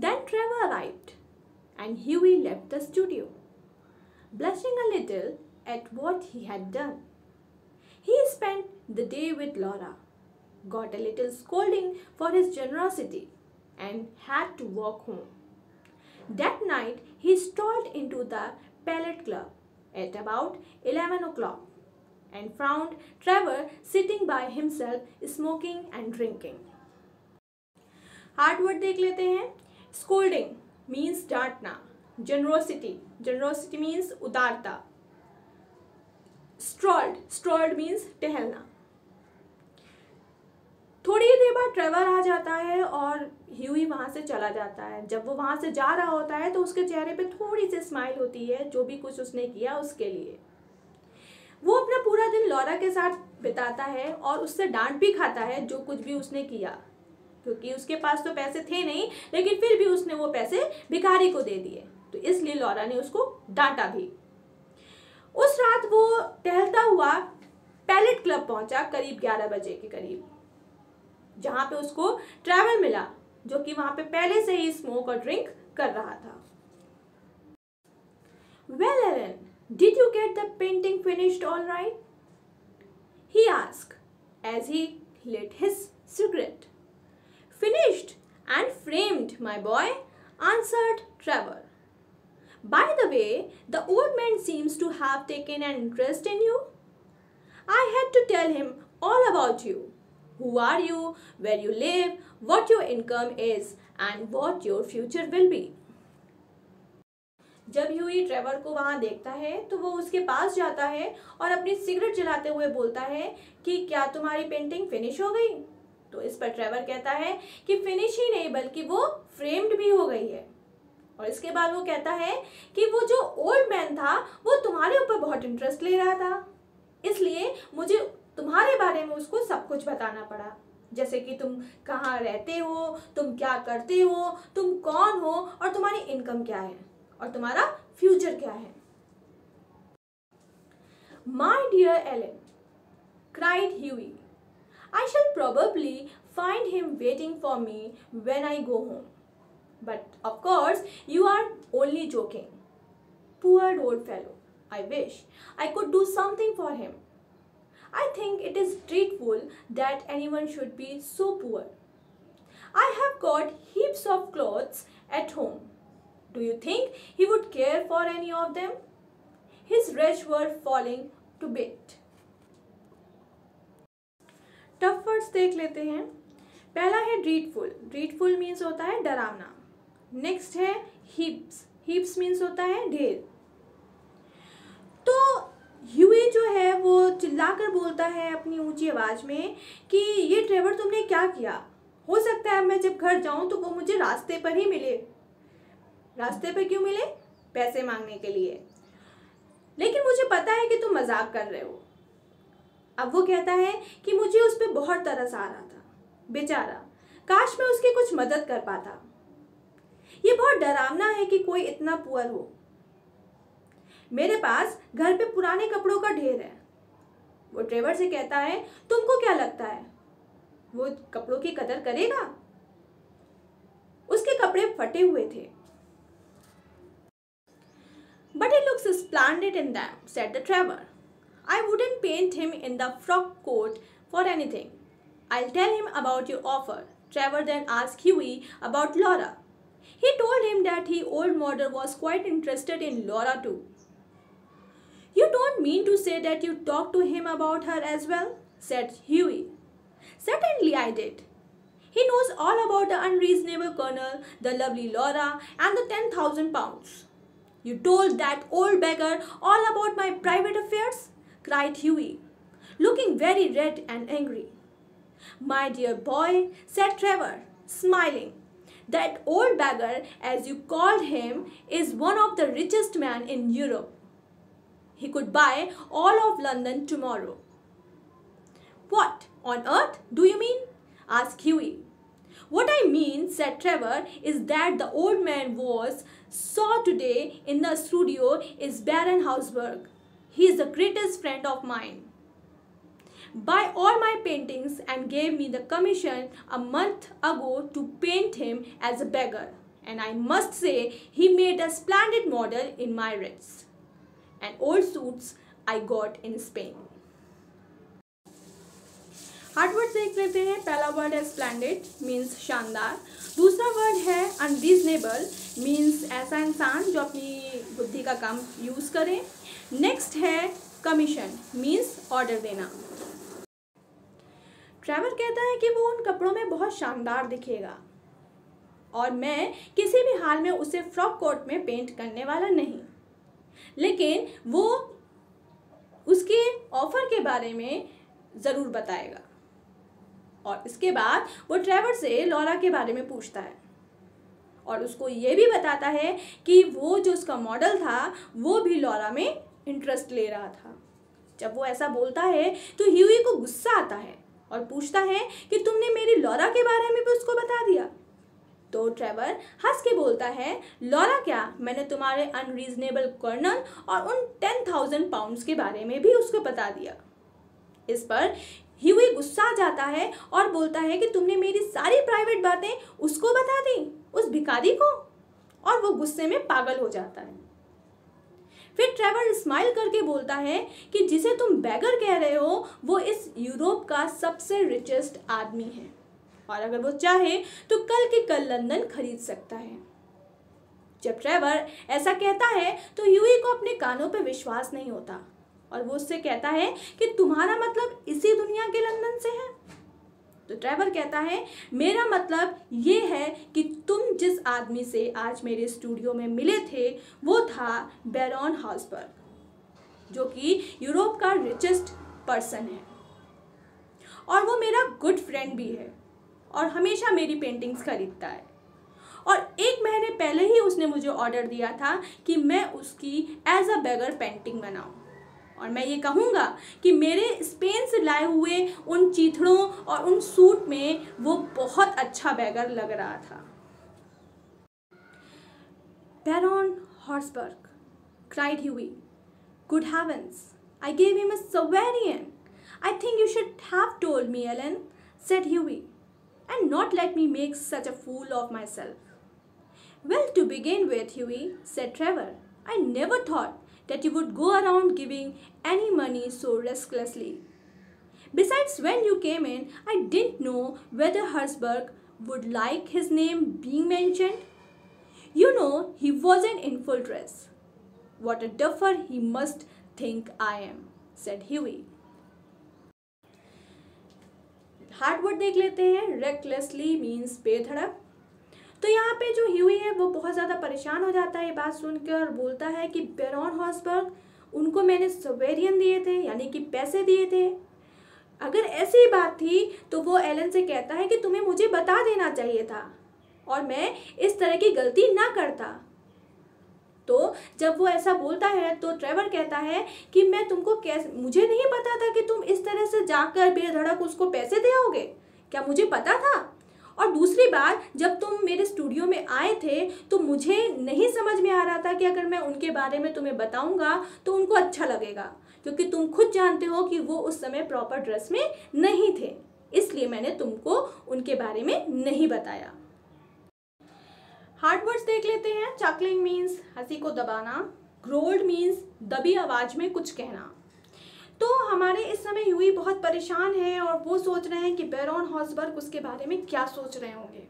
Then Trevor arrived, and Huey left the studio, blushing a little at what he had done. He spent the day with Laura, got a little scolding for his generosity, and had to walk home. That night, he strolled into the Palette Club at about 11 o'clock and found Trevor sitting by himself, smoking and drinking. Hard word देख लेते हैं. Scolding means डांटना. Generosity means उदारता. Strolled means टहलना. थोड़ी ही देर बाद Trevor आ जाता है और ह्यूई वहां से चला जाता है. जब वो वहां से जा रहा होता है तो उसके चेहरे पे थोड़ी सी स्माइल होती है, जो भी कुछ उसने किया उसके लिए. वो अपना पूरा दिन लॉरा के साथ बिताता है और उससे डांट भी खाता है जो कुछ भी उसने किया, क्योंकि उसके पास तो पैसे थे नहीं, लेकिन फिर भी उसने वो पैसे भिखारी को दे दिए, तो इसलिए लॉरा ने उसको डांटा भी. उस रात वो टहलता हुआ पैलेट क्लब पहुंचा करीब 11 बजे के करीब, जहां पे उसको ट्रैवल मिला, जो कि वहां पे पहले से ही स्मोक और ड्रिंक कर रहा था. Well, Ellen, did you get the painting finished all right? He asked as he lit his cigarette. Finished and framed, my boy, answered Trevor. By the way, the old man seems to have taken an interest in you. I had to tell him all about you. Who are you, where you live, what your income is, and what your future will be. जब Huey Trevor को वहां देखता है तो वो उसके पास जाता है और अपनी सिगरेट जलाते हुए बोलता है कि क्या तुम्हारी पेंटिंग फिनिश हो गई. तो इस पर ट्रेवर कहता है कि फिनिश ही नहीं बल्कि वो फ्रेम्ड भी हो गई है. और इसके बाद वो कहता है कि वो जो ओल्ड मैन था वो तुम्हारे ऊपर बहुत इंटरेस्ट ले रहा था, इसलिए मुझे तुम्हारे बारे में उसको सब कुछ बताना पड़ा, जैसे कि तुम कहाँ रहते हो, तुम क्या करते हो, तुम कौन हो और तुम्हारी इनकम क्या है और तुम्हारा फ्यूचर क्या है. My dear Ellen, cried Huey, I shall probably find him waiting for me when I go home. But of course, you are only joking. Poor old fellow. I wish I could do something for him. I think it is dreadful that anyone should be so poor. I have got heaps of clothes at home. Do you think he would care for any of them? His rich were falling to bit. Tough words देख लेते हैं. पहला है ड्रीडफुल means होता है डरावना. Next है heaps means होता है ढेर. तो ह्यूई जो है वो चिल्लाकर बोलता है अपनी ऊंची आवाज में कि ये ट्रेवर तुमने क्या किया. हो सकता है मैं जब घर जाऊं तो वो मुझे रास्ते पर ही मिले. रास्ते पर क्यों मिले? पैसे मांगने के लिए. लेकिन मुझे पता है कि तुम मजाक कर रहे हो. अब वो कहता है कि मुझे उस पर बहुत तरस आ रहा था, बेचारा, काश मैं उसकी कुछ मदद कर पाता. ये बहुत डरावना है कि कोई इतना पुअर हो. मेरे पास घर पे पुराने कपड़ों का ढेर है. वो ट्रेवर से कहता है तुमको क्या लगता है वो कपड़ों की कदर करेगा? उसके कपड़े फटे हुए थे. But he looks splendid in them, said the Trevor. I wouldn't paint him in the frock coat for anything. I'll tell him about your offer. Trevor then asked Huey about Laura. He told him that his old mother was quite interested in Laura too. You don't mean to say that you talked to him about her as well? Said Huey. Certainly I did. He knows all about the unreasonable Colonel, the lovely Laura, and the 10,000 pounds. You told that old beggar all about my private affairs? Cried Huey, looking very red and angry. My dear boy, said Trevor, smiling, that old beggar, as you called him, is one of the richest men in Europe. He could buy all of London tomorrow. What on earth do you mean? Asked Huey. What I mean, said Trevor, is that the old man saw today in the studio is Baron Hausberg. He is the greatest friend of mine. Buy all my paintings and gave me the commission a month ago to paint him as a beggar. and I must say he made a splendid model in my wrists and old suits I got in Spain. Hard word देख लेते हैं। पहला word है splendid, means शानदार। दूसरा word है unreasonable, means ऐसा इंसान जो अपनी बुद्धि का कम यूज़ करे। नेक्स्ट है कमीशन, मीन्स ऑर्डर देना। ट्रेवर कहता है कि वो उन कपड़ों में बहुत शानदार दिखेगा और मैं किसी भी हाल में उसे फ्रॉक कोट में पेंट करने वाला नहीं, लेकिन वो उसके ऑफर के बारे में ज़रूर बताएगा। और इसके बाद वो ट्रेवर से लॉरा के बारे में पूछता है और उसको ये भी बताता है कि वो जो उसका मॉडल था वो भी लॉरा में इंटरेस्ट ले रहा था। जब वो ऐसा बोलता है तो ह्यूई को गुस्सा आता है और पूछता है कि तुमने मेरी लॉरा के बारे में भी उसको बता दिया। तो ट्रेवर हंस के बोलता है, लॉरा क्या, मैंने तुम्हारे अनरीजनेबल कर्नल और उन 10,000 पाउंड्स के बारे में भी उसको बता दिया। इस पर ह्यूई गुस्सा आ जाता है और बोलता है कि तुमने मेरी सारी प्राइवेट बातें उसको बता दी, उस भिखारी को, और वो गुस्से में पागल हो जाता है। फिर ट्रेवर स्माइल करके बोलता है कि जिसे तुम बैगर कह रहे हो वो इस यूरोप का सबसे रिचेस्ट आदमी है और अगर वो चाहे तो कल के कल लंदन खरीद सकता है। जब ट्रेवर ऐसा कहता है तो ह्यूई को अपने कानों पर विश्वास नहीं होता और वो उससे कहता है कि तुम्हारा मतलब इसी दुनिया के लंदन से है। तो ट्रेवर कहता है, मेरा मतलब ये है कि तुम जिस आदमी से आज मेरे स्टूडियो में मिले थे वो था बैरन हॉसबर्ग, जो कि यूरोप का रिचेस्ट पर्सन है और वो मेरा गुड फ्रेंड भी है और हमेशा मेरी पेंटिंग्स खरीदता है। और 1 महीने पहले ही उसने मुझे ऑर्डर दिया था कि मैं उसकी एज अ बैगर पेंटिंग बनाऊं और मैं ये कहूँगा कि मेरे स्पेन से लाए हुए उन चीथड़ों और उन सूट में वो बहुत अच्छा बैगर लग रहा था। बैरन Hausberg, cried Huey. Good heavens, I gave him a Savoyard. I think you should have told me, Ellen, said Huey, and not let me make such a fool of myself. Well, to begin with, Huey, said Trevor, I never thought that you would go around giving any money so recklessly. Besides, when you came in, I didn't know whether Hosbjerg would like his name being mentioned. You know, he wasn't in full dress. What a duffer he must think I am, said Huey. Hard word देख लेते हैं। Recklessly means बेधड़क। तो यहाँ पे जो Huey है वो बहुत ज़्यादा परेशान हो जाता है ये बात सुनकर और बोलता है कि बैरन हॉसबर्ग, उनको मैंने सवेरियन दिए थे, यानी कि पैसे दिए थे। अगर ऐसी बात थी तो वो एलन से कहता है कि तुम्हें मुझे बता देना चाहिए था और मैं इस तरह की गलती ना करता। तो जब वो ऐसा बोलता है तो ट्रेवर कहता है कि मैं तुमको कैसे, मुझे नहीं पता था कि तुम इस तरह से जाकर बेधड़क उसको पैसे दे आओगे, क्या मुझे पता था? और दूसरी बात, जब तुम मेरे स्टूडियो में आए थे तो मुझे नहीं समझ में आ रहा था कि अगर मैं उनके बारे में तुम्हें बताऊंगा तो उनको अच्छा लगेगा, क्योंकि तुम खुद जानते हो कि वो उस समय प्रॉपर ड्रेस में नहीं थे, इसलिए मैंने तुमको उनके बारे में नहीं बताया। हार्ड वर्ड्स देख लेते हैं। चकलिंग मीन्स हंसी को दबाना, ग्रोल्ड मीन्स दबी आवाज में कुछ कहना। तो हमारे इस समय ह्यूई बहुत परेशान है और वो सोच रहे हैं कि बैरन हॉसबर्ग उसके बारे में क्या सोच रहे होंगे।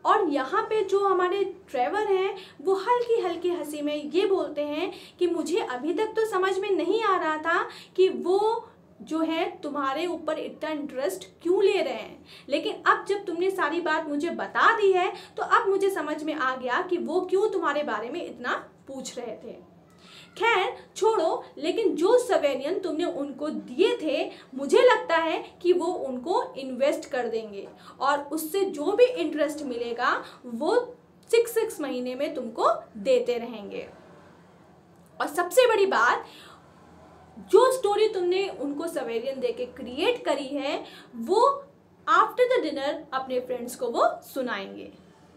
और यहाँ पे जो हमारे ट्रेवर हैं वो हल्की हल्की हंसी में ये बोलते हैं कि मुझे अभी तक तो समझ में नहीं आ रहा था कि वो जो है तुम्हारे ऊपर इतना इंटरेस्ट क्यों ले रहे हैं, लेकिन अब जब तुमने सारी बात मुझे बता दी है तो अब मुझे समझ में आ गया कि वो क्यों तुम्हारे बारे में इतना पूछ रहे थे। खैर छोड़ो, लेकिन जो सवेरियन तुमने उनको दिए थे मुझे लगता है कि वो उनको इन्वेस्ट कर देंगे और उससे जो भी इंटरेस्ट मिलेगा वो 6 महीने में तुमको देते रहेंगे। और सबसे बड़ी बात, जो स्टोरी तुमने उनको सवेरियन देके क्रिएट करी है वो आफ्टर द डिनर अपने फ्रेंड्स को वो सुनाएंगे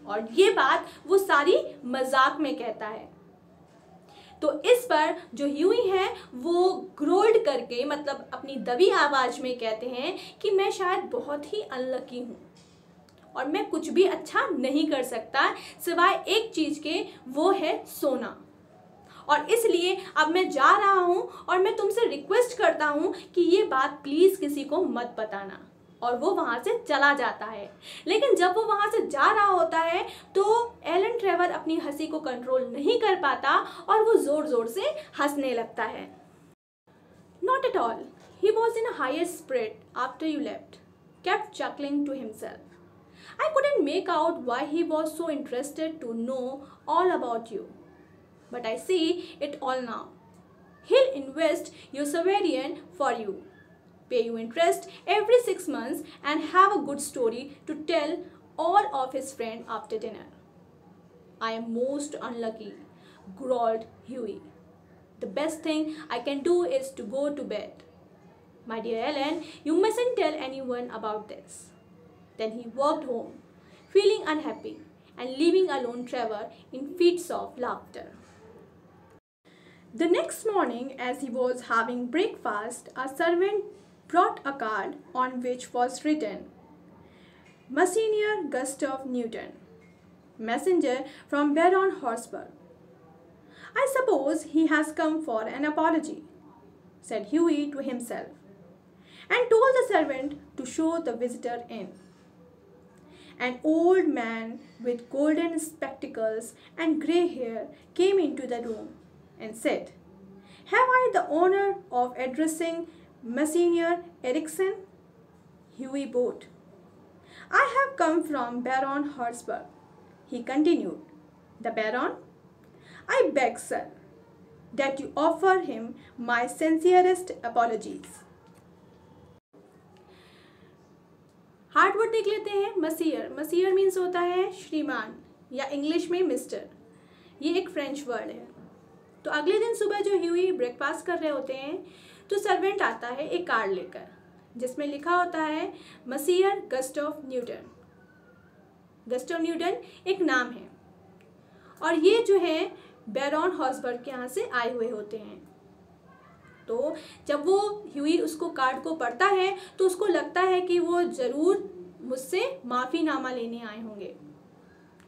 और ये बात वो सारी मजाक में कहता है। तो इस पर जो ह्यूई है वो ग्रोल्ड करके, मतलब अपनी दबी आवाज में कहते हैं कि मैं शायद बहुत ही अनलकी हूँ और मैं कुछ भी अच्छा नहीं कर सकता सिवाय एक चीज़ के, वो है सोना। और इसलिए अब मैं जा रहा हूँ और मैं तुमसे रिक्वेस्ट करता हूँ कि ये बात प्लीज़ किसी को मत बताना। और वो वहाँ से चला जाता है। लेकिन जब वो वहाँ से जा रहा होता है तो एलन ट्रेवर अपनी हंसी को कंट्रोल नहीं कर पाता और वो ज़ोर ज़ोर से हंसने लगता है। Not at all. He was in a higher spirit after you left, kept chuckling to himself. I couldn't make out why he was so interested to know all about you. But I see it all now. He'll invest your sovereign for you, pay you interest every 6 months, and have a good story to tell all of his friends after dinner. I am most unlucky, growled Huey. The best thing I can do is to go to bed. My dear Ellen, you mustn't tell anyone about this. Then he walked home, feeling unhappy and leaving alone Trevor in fits of laughter. The next morning, as he was having breakfast, a servant brought a card on which was written, Monsignor Gustav Newton, messenger from Baron Horsburgh. I suppose he has come for an apology, said Huey to himself, and told the servant to show the visitor in. An old man with golden spectacles and grey hair came into the room and said, Have I the honor of addressing Monsignor Ericsson? Huey bowed. I have come from Baron Horsburgh, he continued. The Baron? I beg, sir, that you offer him my sincerest apologies. Hard word देख लेते हैं। मसीयर, मसीयर means होता है श्रीमान या English में mister. ये एक फ्रेंच वर्ड है। तो अगले दिन सुबह जो ह्यूई ब्रेकफास्ट कर रहे होते हैं तो सर्वेंट आता है एक कार्ड लेकर जिसमें लिखा होता है मसीयर गस्टॉफ न्यूटन। गस्टॉफ न्यूटन एक नाम है और ये जो है बैरॉन हॉर्सबर्ग के यहाँ से आए हुए होते हैं। तो जब वो ह्यूई उसको कार्ड को पढ़ता है तो उसको लगता है कि वो ज़रूर मुझसे माफ़ीनामा लेने आए होंगे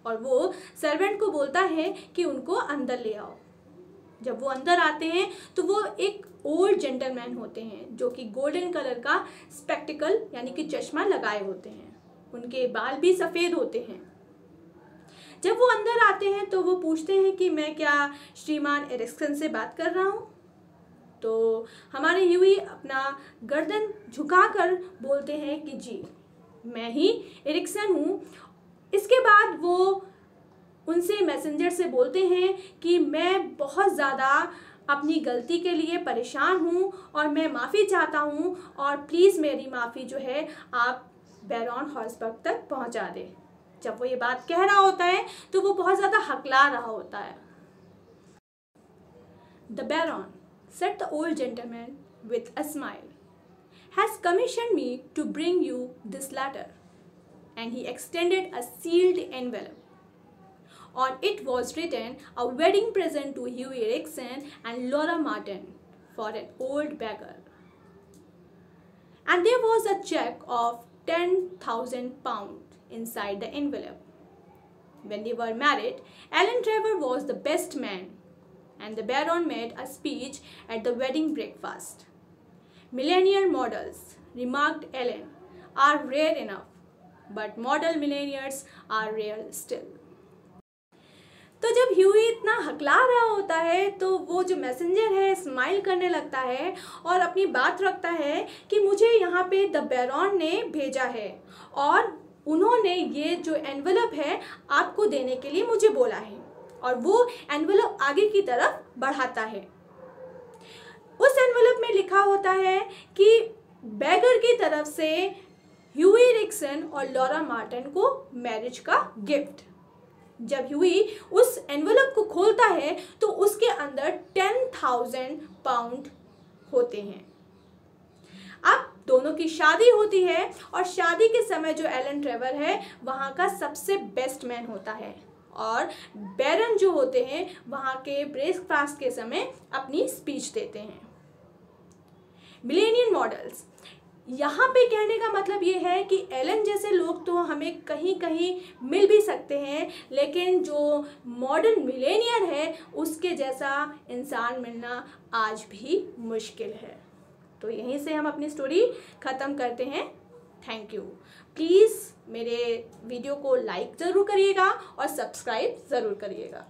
और वो सर्वेंट को बोलता है कि उनको अंदर ले आओ। जब वो अंदर आते हैं तो वो एक ओल्ड जेंटलमैन होते हैं जो कि गोल्डन कलर का स्पेक्टिकल यानी कि चश्मा लगाए होते हैं। उनके बाल भी सफ़ेद होते हैं। जब वो अंदर आते हैं तो वो पूछते हैं कि मैं क्या श्रीमान एरिक्सन से बात कर रहा हूँ। तो हमारे ह्यूई अपना गर्दन झुकाकर बोलते हैं कि जी मैं ही एरिक्सन हूँ। इसके बाद वो उनसे मैसेंजर से बोलते हैं कि मैं बहुत ज़्यादा अपनी गलती के लिए परेशान हूँ और मैं माफ़ी चाहता हूँ और प्लीज़ मेरी माफ़ी जो है आप बैरॉन हॉर्सबर्ग तक पहुँचा दें। जब वो ये बात कह रहा होता है तो वो बहुत ज़्यादा हकला रहा होता है। The Baron, said the old gentleman with a smile, has commissioned me to bring you this letter. And he extended a sealed envelope. On it was written a wedding present to Huey Ericsson and Laura Martin for an old beggar. And there was a check of £10,000 inside the envelope. When they were married, Alan Trevor was the best man, and the Baron made a speech at the wedding breakfast. Millionaire models, remarked Ellen, are rare enough, but model millionaires are rare still. तो जब Huey इतना हकला रहा होता है तो वो जो messenger है स्माइल करने लगता है और अपनी बात रखता है कि मुझे यहाँ पे द बैरॉन ने भेजा है और उन्होंने ये जो एनवेलप है आपको देने के लिए मुझे बोला है। और वो एनवेलप आगे की तरफ बढ़ाता है। उस एनवेलप में लिखा होता है कि बैगर की तरफ से ह्यूई एरिक्सन और लॉरा मार्टिन को मैरिज का गिफ्ट। जब ह्यूई उस एनवेलप को खोलता है तो उसके अंदर £10,000 होते हैं। अब दोनों की शादी होती है और शादी के समय जो एलन ट्रेवर है वहाँ का सबसे बेस्ट मैन होता है और बैरन जो होते हैं वहाँ के ब्रेकफास्ट के समय अपनी स्पीच देते हैं। मिलेनियन मॉडल्स, यहाँ पे कहने का मतलब ये है कि एलन जैसे लोग तो हमें कहीं कहीं मिल भी सकते हैं, लेकिन जो मॉडर्न मिलेनियर है उसके जैसा इंसान मिलना आज भी मुश्किल है। तो यहीं से हम अपनी स्टोरी ख़त्म करते हैं। Thank you. प्लीज़ मेरे वीडियो को लाइक ज़रूर करिएगा और सब्सक्राइब ज़रूर करिएगा।